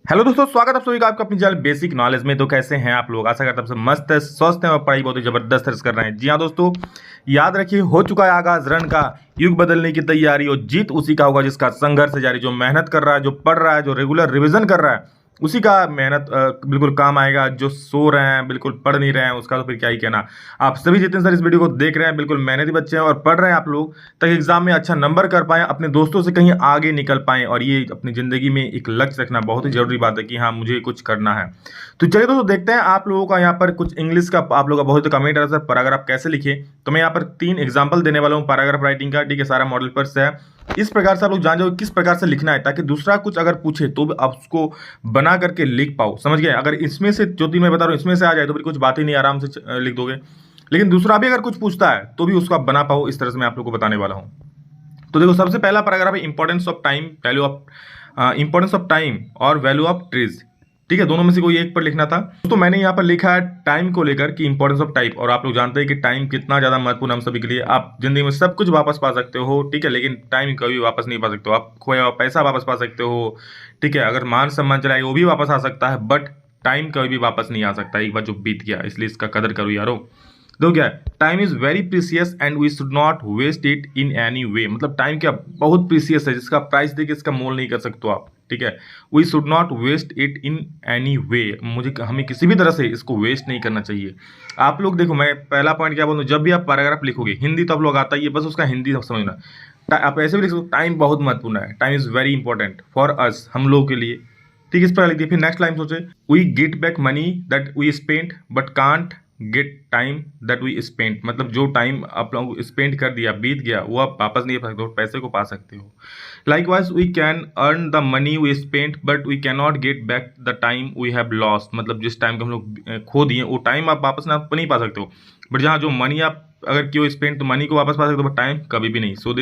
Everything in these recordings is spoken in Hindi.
हेलो दोस्तों, स्वागत है आप सभी का आपका अपनी चैनल बेसिक नॉलेज में। तो कैसे हैं आप लोग? आशा करता हूं सब मस्त है, स्वस्थ हैं और पढ़ाई बहुत ही जबरदस्त तरह से कर रहे हैं। जी हाँ दोस्तों, याद रखिए हो चुका है आगाज रण का, युग बदलने की तैयारी और जीत उसी का होगा जिसका संघर्ष जारी। जो मेहनत कर रहा है, जो पढ़ रहा है, जो रेगुलर रिवीजन कर रहा है, उसी का मेहनत बिल्कुल काम आएगा। जो सो रहे हैं, बिल्कुल पढ़ नहीं रहे हैं, उसका तो फिर क्या ही कहना। आप सभी जितने सारे इस वीडियो को देख रहे हैं बिल्कुल मेहनती बच्चे हैं और पढ़ रहे हैं आप लोग, ताकि एग्जाम में अच्छा नंबर कर पाएं, अपने दोस्तों से कहीं आगे निकल पाएं। और ये अपनी जिंदगी में एक लक्ष्य रखना बहुत ही जरूरी बात है कि हाँ मुझे कुछ करना है। तो चलिए दोस्तों देखते हैं आप लोगों का यहाँ पर कुछ इंग्लिश का आप लोगों का बहुत कमेंट आ रहा है, पैराग्राफ कैसे लिखे। तो मैं यहाँ पर 3 एग्जाम्पल देने वाला हूँ पैराग्राफ राइटिंग का। ठीक है, सारा मॉडल पर से है। इस प्रकार से आप लोग जान जाओ किस प्रकार से लिखना है, ताकि दूसरा कुछ अगर पूछे तो भी आप उसको बना करके लिख पाओ। समझ गए? अगर इसमें से जो 3 मैं बता रहा हूँ इसमें से आ जाए तो फिर कुछ बात ही नहीं, आराम से लिख दोगे। लेकिन दूसरा भी अगर कुछ पूछता है तो भी उसको आप बना पाओ। इस तरह से मैं आप लोग को बताने वाला हूँ। तो देखो, सबसे पहला पैराग्राफ है importance of time, value of importance of time और वैल्यू ऑफ ट्रीज। ठीक है, दोनों में से कोई एक पर लिखना था। तो मैंने यहाँ पर लिखा है टाइम को लेकर कि इंपॉर्टेंस ऑफ टाइम। और आप लोग जानते हैं कि टाइम कितना ज्यादा महत्वपूर्ण हम सभी के लिए। आप जिंदगी में सब कुछ वापस पा सकते हो, ठीक है, लेकिन टाइम कभी वापस नहीं पा सकते हो। आप खोया हुआ पैसा वापस पा सकते हो, ठीक है, अगर मान सम्मान चला वो भी वापस आ सकता है, बट टाइम कभी भी वापस नहीं आ सकता एक बार जो बीत गया। इसलिए इसका कदर करो यारो। देखो क्या है, time is very precious and we should not waste it in any way. मतलब टाइम क्या बहुत प्रीसियस है, जिसका प्राइस देके इसका मोल नहीं कर सकते हो आप। ठीक है, we should not waste it in any way. मुझे हमें किसी भी तरह से इसको वेस्ट नहीं करना चाहिए। आप लोग देखो, मैं पहला पॉइंट क्या बोलूँ, जब भी आप पैराग्राफ लिखोगे, हिंदी तो आप लोग आता ही है, बस उसका हिंदी समझना। आप ऐसे भी लिख सकते हो, टाइम बहुत महत्वपूर्ण है, time is very important for अस, हम लोगों के लिए। ठीक, इस पर लिख दिया। फिर नेक्स्ट लाइन सोचे, we get back money that we spent but can't get time that we spent. मतलब जो टाइम आप लोग स्पेंड कर दिया, बीत गया, वो आप वापस नहीं पा सकते हो, पैसे को पा सकते हो। Likewise we can earn the money we spent but we can not get back the time we have lost. मतलब जिस टाइम को हम लोग खो दिए वो टाइम आप वापस ना नहीं पा सकते हो। बट जहाँ जो मनी आप अगर क्यों स्पेंड, तो मनी को वापस पा सकते हो, बट टाइम कभी भी नहीं। So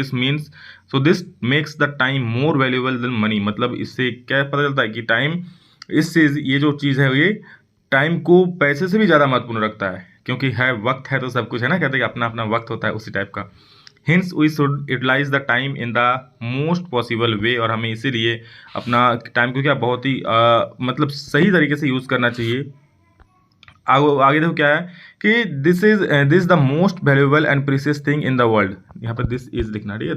this makes the time more valuable then money. मतलब इससे क्या पता चलता है कि टाइम, इससे ये जो चीज़ है ये टाइम को पैसे से भी ज़्यादा महत्वपूर्ण रखता है। क्योंकि है वक्त है तो सब कुछ है ना, कहते हैं कि अपना अपना वक्त होता है, उसी टाइप का। Hence we should utilize the time in the most possible way. और हमें इसीलिए अपना टाइम को क्या बहुत ही मतलब सही तरीके से यूज़ करना चाहिए। आगे देखो क्या है कि this the most valuable and precious thing in the world. यहाँ पर दिस इज लिखना, ठीक है,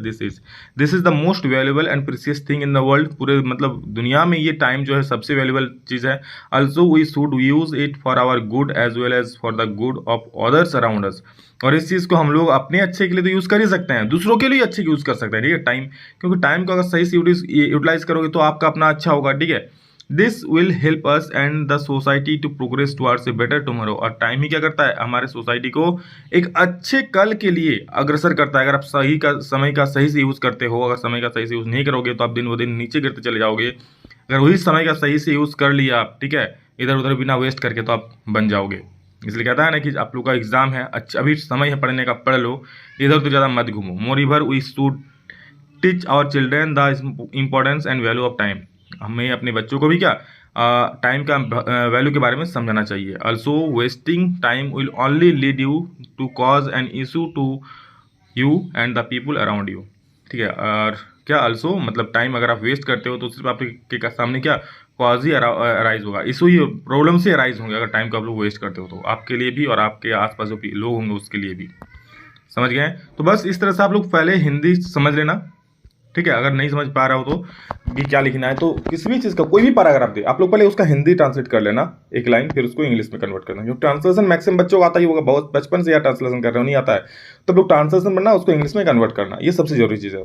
this is the most valuable and precious thing in the world. पूरे मतलब दुनिया में ये टाइम जो है सबसे वैल्यूएबल चीज़ है। Also we should use it for our good as well as for the good of others around us. और इस चीज़ को हम लोग अपने अच्छे के लिए तो यूज़ कर ही सकते हैं, दूसरों के लिए अच्छे यूज़ कर सकते हैं। ठीक है, टाइम, क्योंकि टाइम को अगर सही से यूटिलाइज करोगे तो आपका अपना अच्छा होगा। ठीक है, this will help us and the society to progress towards a better tomorrow. और टाइम ही क्या करता है, हमारे सोसाइटी को एक अच्छे कल के लिए अग्रसर करता है। अगर आप सही का समय का सही से यूज़ करते हो, अगर समय का सही से यूज़ नहीं करोगे तो आप दिन ब दिन नीचे गिरते चले जाओगे। अगर वही समय का सही से यूज़ कर लिया आप, ठीक है, इधर उधर बिना वेस्ट करके, तो आप बन जाओगे। इसलिए कहता है ना कि आप लोग का एग्जाम है, अच्छा अभी समय है पढ़ने का, पढ़ लो, इधर तो ज़्यादा मत घूमो। Moreover we should teach our children the importance and value of time. हमें अपने बच्चों को भी क्या टाइम का वैल्यू के बारे में समझाना चाहिए। Also wasting time will only lead you to cause an issue to you and the people around you. ठीक है, और क्या ऑल्सो मतलब टाइम अगर आप वेस्ट करते हो तो सिर्फ आपके सामने क्या कॉज ही अराइज होगा, इशू ही प्रॉब्लम से अराइज होंगे। अगर टाइम को आप लोग वेस्ट करते हो तो आपके लिए भी और आपके आसपास जो लोग होंगे उसके लिए भी। समझ गए? तो बस इस तरह से आप लोग पहले हिंदी समझ लेना। ठीक है, अगर नहीं समझ पा रहा हो तो कि क्या लिखना है, तो किसी भी चीज़ का कोई भी पैराग्राफ दे, आप लोग पहले उसका हिंदी ट्रांसलेट कर लेना एक लाइन, फिर उसको इंग्लिश में कन्वर्ट करना। जो ट्रांसलेशन मैक्सिमम बच्चों को आता ही होगा, बहुत बचपन से यार ट्रांसलेशन कर रहे हो, नहीं आता है तो लोग ट्रांसलेशन बनना, उसको इंग्लिश में कन्वर्ट करना, ये सबसे जरूरी चीज़ है।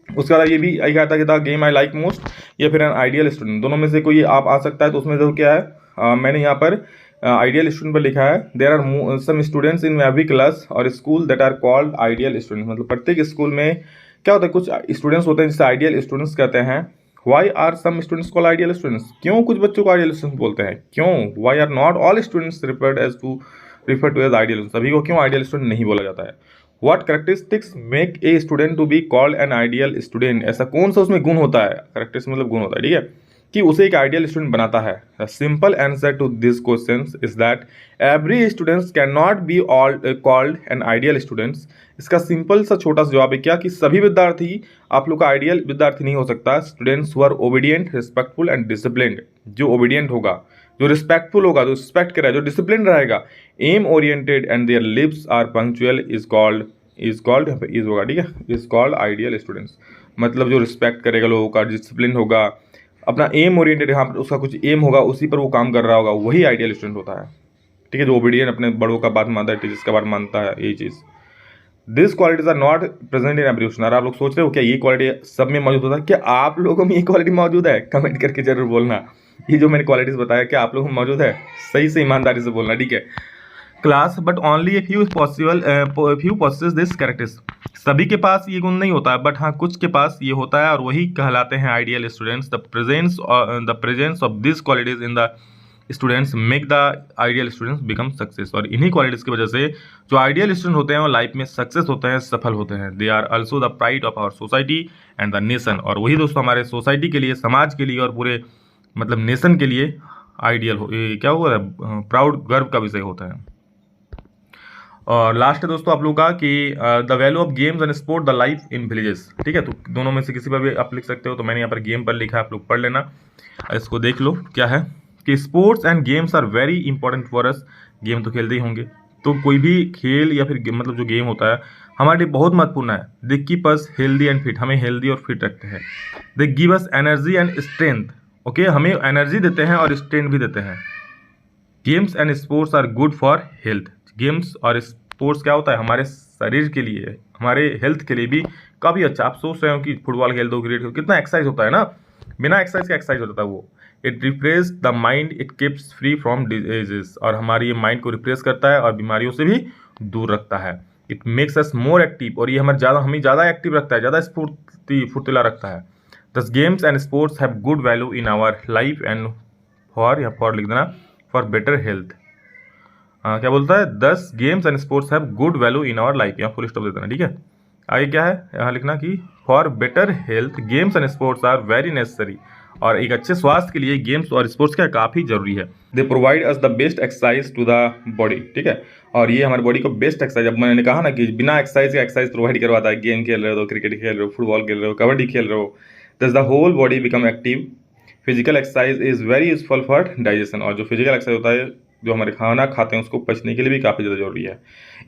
उसके बाद ये भी यही आता है कि the game I like most या फिर एन आइडियल स्टूडेंट, दोनों में से कोई आप आ सकता है। तो उसमें जरूर क्या है, मैंने यहाँ पर आइडियल स्टूडेंट पर लिखा है। There are some students in every class और school that are called ideal student. मतलब प्रत्येक स्कूल में क्या होता है, कुछ स्टूडेंट्स होते हैं जिसे आइडियल स्टूडेंट्स कहते हैं। Why are some students called ideal students, क्यों कुछ बच्चों को आइडियल स्टूडेंट्स बोलते हैं, क्यों? Why are not all students refer to as ideal, सभी को क्यों आइडियल स्टूडेंट नहीं बोला जाता है? What characteristics make a student to be called an ideal student, ऐसा कौन सा उसमें गुण होता है, कैरेक्टरिस्टिक्स मतलब गुण होता है। ठीक है, कि उसे एक आइडियल स्टूडेंट बनाता है? The simple answer to this question is that every students can not be all called an ideal students. इसका सिंपल सा छोटा सा जवाब है क्या कि सभी विद्यार्थी आप लोग का आइडियल विद्यार्थी नहीं हो सकता। Students who are obedient, respectful and disciplined, जो ओबीडियंट होगा, जो रिस्पेक्टफुल होगा, जो रिस्पेक्ट करेगा, जो डिसिप्लिन रहेगा, aim oriented and their lives are punctual is called is होगा, ठीक है, इज कॉल्ड आइडियल स्टूडेंट्स। मतलब जो रिस्पेक्ट करेगा लोगों का, डिसिप्लिन होगा, अपना एम ओरिएंटेड, यहाँ पर उसका कुछ एम होगा, उसी पर वो काम कर रहा होगा, वही आइडियल स्टूडेंट होता है, ठीक है, जो ओबीडियंट, अपने बड़ों का बात मानता है, टीचर्स का बात मानता है, यही चीज़। This qualities are not present in every student. आप लोग सोच रहे हो क्या ये क्वालिटी सब में मौजूद होता है? क्या आप लोगों में ये क्वालिटी मौजूद है? कमेंट करके जरूर बोलना। ये जो मैंने क्वालिटीज बताया क्या आप लोगों में मौजूद है? सही से ईमानदारी से बोलना, ठीक है। Class but only few possesses this characters. सभी के पास ये गुण नहीं होता है, बट हाँ कुछ के पास ये होता है और वही कहलाते हैं ideal students. The presence of this qualities in the students make the ideal students become success. और इन्हीं क्वालिटीज़ की वजह से जो आइडियल स्टूडेंट होते हैं वो लाइफ में सक्सेस होते हैं, सफल होते हैं। They are also the pride of our society and the nation. और वही दोस्तों हमारे सोसाइटी के लिए, समाज के लिए और पूरे मतलब नेशन के लिए आइडियल हो, क्या हुआ है, प्राउड, गर्व का विषय होता है। और लास्ट है दोस्तों आप लोग का कि the value of games and sport the life in villages, ठीक है। तो दोनों में से किसी पर भी आप लिख सकते हो, तो मैंने यहाँ पर गेम पर लिखा है, आप लोग पढ़ लेना, इसको देख लो क्या है कि sports and games are very important for us. Game तो खेलते ही होंगे, तो कोई भी खेल या फिर मतलब जो गेम होता है हमारे लिए बहुत महत्वपूर्ण है। They keep us healthy and fit, हमें हेल्दी और फिट रखते हैं। They give us energy and strength, okay, हमें एनर्जी देते हैं और स्ट्रेंथ भी देते हैं। Games and sports are good for health. Games और स्पोर्ट्स क्या होता है हमारे शरीर के लिए, हमारे हेल्थ के लिए भी काफ़ी अच्छा। आप सोच रहे हो कि फुटबॉल खेल दो, क्रिकेट खेल, कितना एक्सरसाइज होता है ना, बिना एक्सरसाइज का एक्सरसाइज होता है वो। It refresh the mind, it keeps free from diseases. और हमारी ये माइंड को रिफ्रेश करता है और बीमारियों से भी दूर रखता है। It makes us more active, और ये हमें ज़्यादा एक्टिव रखता है, ज़्यादा फुर्तीला रखता है। Thus games and sports have good value in our life and for लिख देना, फॉर बेटर हेल्थ। क्या बोलता है, 10 games and sports have good value in our life, यहाँ फुल स्टॉप दे देना, ठीक है। आगे क्या है, यहाँ लिखना कि for better health games and sports are very necessary. और एक अच्छे स्वास्थ्य के लिए गेम्स और स्पोर्ट्स क्या काफ़ी जरूरी है। They provide us the best exercise to the body, ठीक है। और ये हमारे बॉडी को बेस्ट एक्सरसाइज, अब मैंने कहा ना कि बिना एक्सरसाइज का एक्सरसाइज प्रोवाइड करवाता है। गेम खेल रहे हो, क्रिकेट खेल रहे हो, फुटबॉल खेल रहे हो, कबड्डी खेल रहे हो, thus the whole body become active. Physical exercise is very useful for digestion. और जो फिजिकल एक्सरसाइज होता है, जो हमारे खाना खाते हैं उसको पचने के लिए भी काफ़ी ज़्यादा जरूरी है।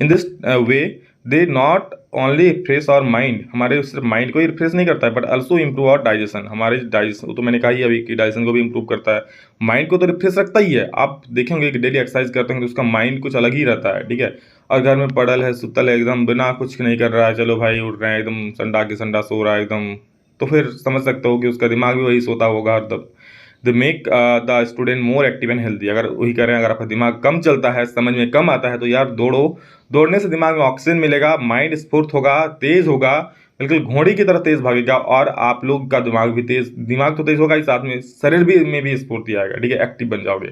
In this way they not only refresh our mind, हमारे सिर्फ माइंड को ही रिफ्रेश नहीं करता है, but also improve our digestion. हमारे डाइजेशन, तो मैंने कहा ही अभी कि डाइजेशन को भी इम्प्रूव करता है। माइंड को तो रिफ्रेश रखता ही है। आप देखेंगे कि डेली एक्सरसाइज करते हैं तो उसका माइंड कुछ अलग ही रहता है, ठीक है। और घर में पड़ल है, सुतल है, एकदम बिना कुछ नहीं कर रहा है, चलो भाई उठ रहे हैं, एकदम संडा के संडा सो रहा है एकदम, तो फिर समझ सकते हो कि उसका दिमाग भी वही सोता होगा हरदम। They make the student more active and healthy. अगर वही करें, अगर आपका दिमाग कम चलता है, समझ में कम आता है, तो यार दौड़ो, दौड़ने से दिमाग में ऑक्सीजन मिलेगा, माइंड स्फूर्त होगा, तेज होगा, बिल्कुल घोड़े की तरह तेज भागेगा। और आप लोग का दिमाग भी तेज, दिमाग तो तेज होगा ही, साथ में शरीर भी में भी स्फूर्ति आएगा, ठीक है, एक्टिव बन जाओगे।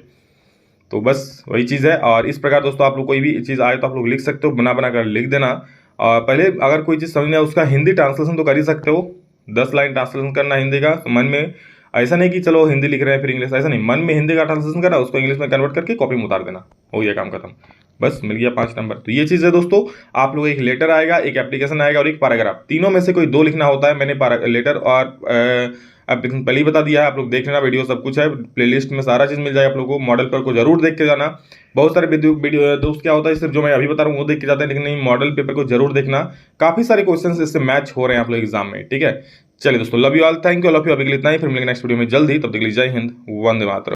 तो बस वही चीज़ है। और इस प्रकार दोस्तों आप लोग कोई भी चीज़ आए तो आप लोग लिख सकते हो, बना कर लिख देना। और पहले अगर कोई चीज़ समझना है उसका हिंदी ट्रांसलेशन तो कर ही सकते हो, 10 लाइन ट्रांसलेशन करना हिंदी का। तो मन में ऐसा नहीं कि चलो हिंदी लिख रहे हैं फिर इंग्लिश, ऐसा नहीं, मन में हिंदी का ट्रांसलेशन करना, उसको इंग्लिश में कन्वर्ट करके कॉपी में उतार देना, हो गया काम खत्म, बस मिल गया 5 नंबर। तो ये चीज़ है दोस्तों। आप लोग एक लेटर आएगा, एक एप्लीकेशन आएगा और एक पैराग्राफ, तीनों में से कोई 2 लिखना होता है। मैंने लेटर और एप्लीकेशन पहले ही बता दिया है, आप लोग देख लेना, वीडियो सब कुछ है, प्लेलिस्ट में सारा चीज़ मिल जाएगा आप लोगों को। मॉडल पेपर को जरूर देख के जाना। बहुत सारे वीडियो दोस्त क्या होता है, सिर्फ जो मैं अभी बता रहा हूँ वो देख के जाते हैं, लेकिन नहीं, मॉडल पेपर को जरूर देखना। काफ़ी सारे क्वेश्चन इससे मैच हो रहे हैं आप लोग एग्जाम में, ठीक है। चलिए दोस्तों, love you all, thank you all of you. अभी के लिए इतना ही, फिर मिलेंगे नेक्स्ट वीडियो में जल्द ही, तब तक के लिए जय हिंद, वंदे मातरम।